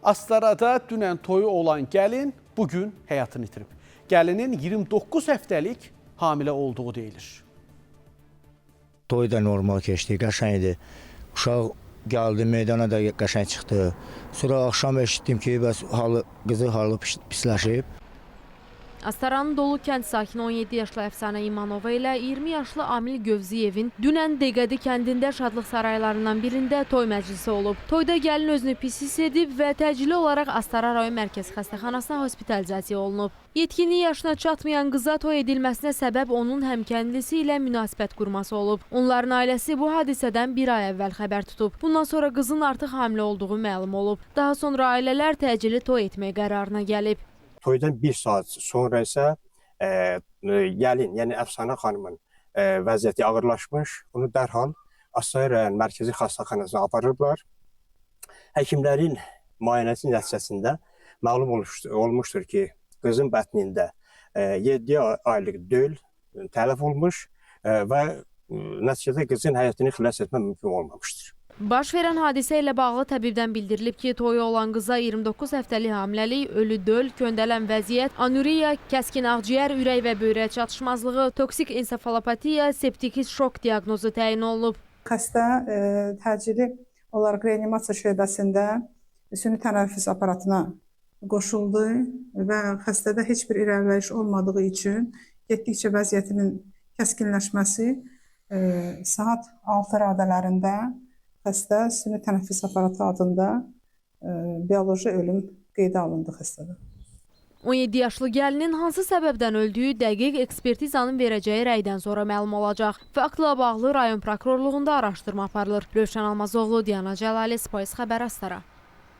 Astarada dünən toyu olan gəlin bugün həyatını itirib. Gəlinin 29 həftəlik hamilə olduğu deyilir. Toy da normal keçdi, qəşəng idi. Uşaq gəldi, meydana da qəşəng çıxdı. Sonra axşam eşitdim ki, bəs qızı halı pisləşib. Astaranın Dolu kənd sakini 17 yaşlı Əfsanə İmanova ilə 20 yaşlı Amil Gövziyevin dünən Deqədi kəndində şadlıq saraylarından birində toy məclisi olub. Toyda gəlin özünü pis hiss edib və təcili olaraq Astara rayon mərkəzi xəstəxanasına hospitalizasiya olunub. Yetkinlik yaşına çatmayan qıza toy edilməsinə səbəb onun həmkəndlisi ilə münasibət qurması olub. Onların ailəsi bu hadisədən bir ay əvvəl xəbər tutub. Bundan sonra qızın artıq hamilə olduğu məlum olub. Daha sonra ailələr təcili toy etmək qərarına gəlib. Toydan bir saat sonra isə gəlin, yəni Əfsanə xanımın vəziyyəti ağırlaşmış. Onu dərhal Astara rayon mərkəzi xəstəxanasına aparıblar. Həkimlərin müayinəsi nəticəsində məlum olmuşdur ki, qızın bətnində 7 aylıq döl tələf olmuş və nəticədə qızın həyatını xilas etmə mümkün olmamışdır. Baş verən hadisə ilə bağlı təbibdən bildirilib ki, toyu olan qıza 29 həftəlik hamiləlik, ölü döl, köndələn vəziyyət, anuriya, kəskin ağciyər, ürək və böyrək çatışmazlığı, toksik ensefalopatiya, septik şok diaqnozu təyin olunub. Xəstə təcili olaraq reanimasiya şöbəsində süni tənəffüs aparatına qoşuldu və xəstədə heç bir irəliləyiş olmadığı üçün getdikcə vəziyyətinin kəskinləşməsi saat 6 radələrində xəstə süni tənəffüs aparatı adında bioloji ölüm qeydə alındı xəstədə. 17 yaşlı gəlinin hansı səbəbdən öldüyü dəqiq ekspertizanın verəcəyi rəydən sonra məlum olacaq. Faktla bağlı rayon prokurorluğunda araşdırma aparılır. Rövşən Almazoğlu, Diana Cəlali, Spoys xəbər Astara.